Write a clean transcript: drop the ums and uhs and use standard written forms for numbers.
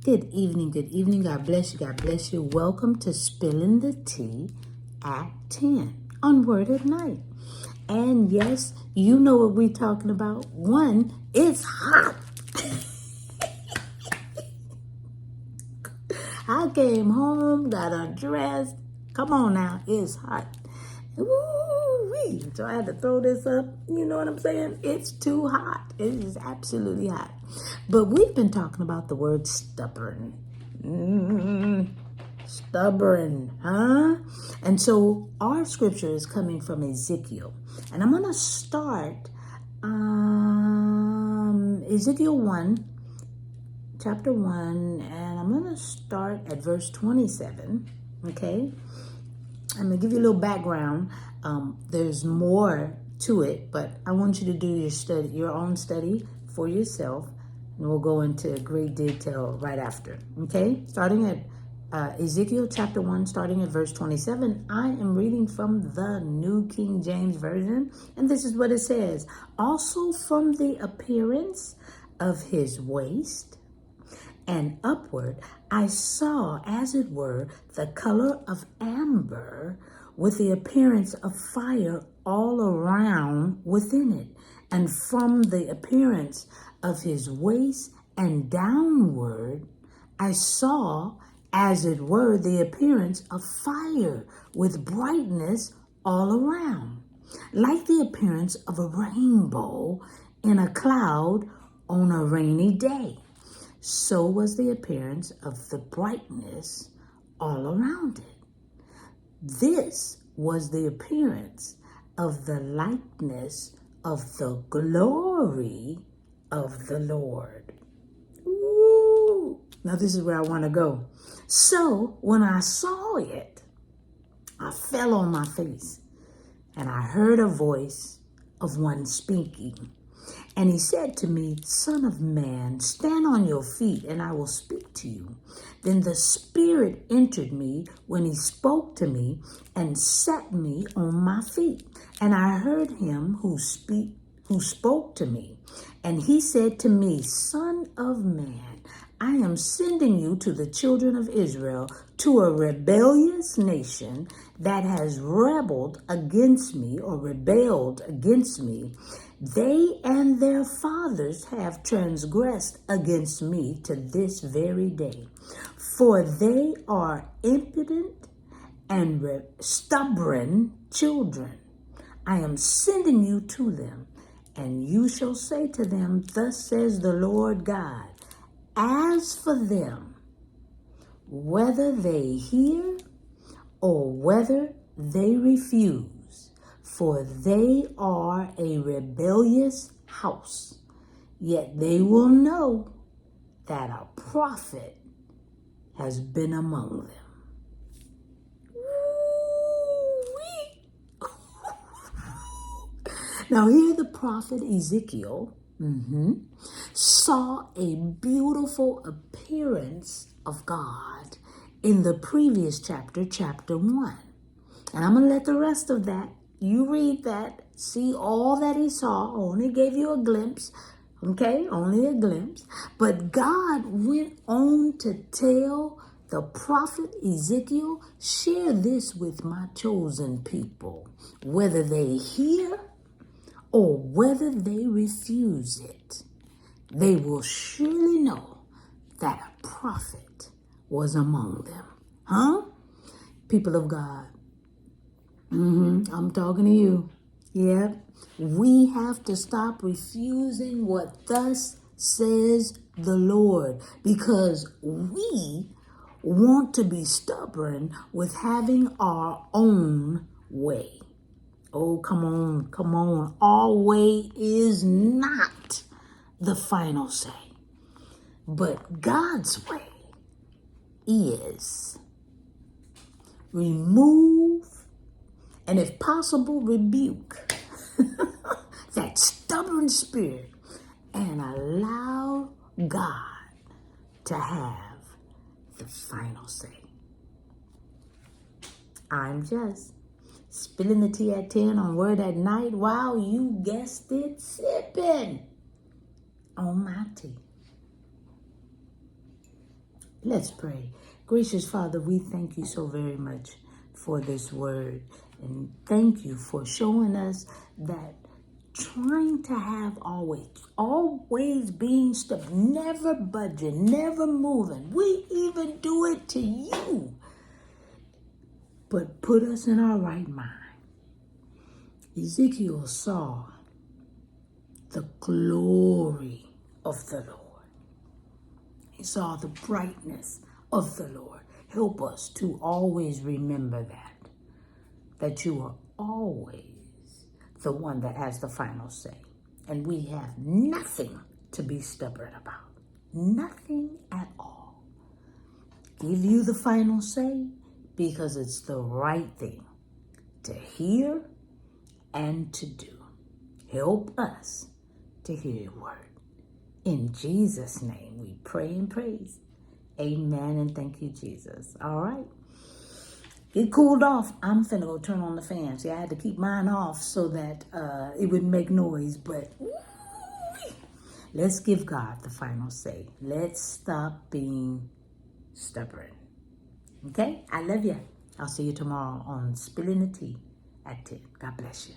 Good evening, good evening. God bless you, God bless you. Welcome to Spilling the Tea at 10 on Word at Night. And yes, you know what we're talking about. One, it's hot. I came home, got undressed. Come on now, it's hot. Woo-wee. So I had to throw this up. You know what I'm saying? It's too hot. It is absolutely hot. But we've been talking about the word stubborn. Stubborn, huh? And so our scripture is coming from Ezekiel. And I'm going to start Ezekiel 1, chapter 1, and I'm going to start at verse 27, okay? I'm going to give you a little background. There's more to it, but I want you to do your own study for yourself, and we'll go into great detail right after, okay? Starting at Ezekiel chapter 1, starting at verse 27, I am reading from the New King James Version, and this is what it says. Also from the appearance of his waist and upward, I saw, as it were, the color of amber with the appearance of fire all around within it. And from the appearance of his waist and downward, I saw, as it were, the appearance of fire with brightness all around, like the appearance of a rainbow in a cloud on a rainy day. So was the appearance of the brightness all around it. This was the appearance of the likeness of the glory of the Lord. Ooh. Now this is where I want to go. So when I saw it, I fell on my face, and I heard a voice of one speaking. And he said to me, Son of man, stand on your feet, and I will speak to you. Then the Spirit entered me when he spoke to me and set me on my feet. And I heard him who spoke to me. And he said to me, Son of man, I am sending you to the children of Israel, to a rebellious nation that has rebelled against me. They and their fathers have transgressed against me to this very day. For they are impudent and stubborn children. I am sending you to them, and you shall say to them, Thus says the Lord God, as for them, whether they hear or whether they refuse, for they are a rebellious house, yet they will know that a prophet has been among them. Now here the prophet Ezekiel saw a beautiful appearance of God in the previous chapter, chapter 1. And I'm going to let the rest of that, you read that, see all that he saw. Only gave you a glimpse, okay? Only a glimpse. But God went on to tell the prophet Ezekiel, share this with my chosen people, whether they hear or whether they refuse it. They will surely know that a prophet was among them. Huh? People of God. I'm talking to you. Yep. We have to stop refusing what thus says the Lord, because we want to be stubborn with having our own way. Oh, come on, come on. Our way is not the final say, but God's way is. Remove, and if possible, rebuke that stubborn spirit and allow God to have the final say. I'm just spilling the tea at 10 on Word at Night. Wow, you guessed it, sipping on my tea. Let's pray. Gracious Father, we thank you so very much for this word. And thank you for showing us that trying to have always being stuck, never budging, never moving. We even do it to you. But put us in our right mind. Ezekiel saw the glory of the Lord. He saw the brightness of the Lord. Help us to always remember that you are always the one that has the final say. And we have nothing to be stubborn about. Nothing at all. Give you the final say because it's the right thing to hear and to do. Help us to hear your word. In Jesus' name we pray and praise. Amen and thank you, Jesus. All right. It cooled off. I'm finna go turn on the fan. See, I had to keep mine off so that it wouldn't make noise. But let's give God the final say. Let's stop being stubborn. Okay? I love you. I'll see you tomorrow on Spilling the Tea at 10. God bless you.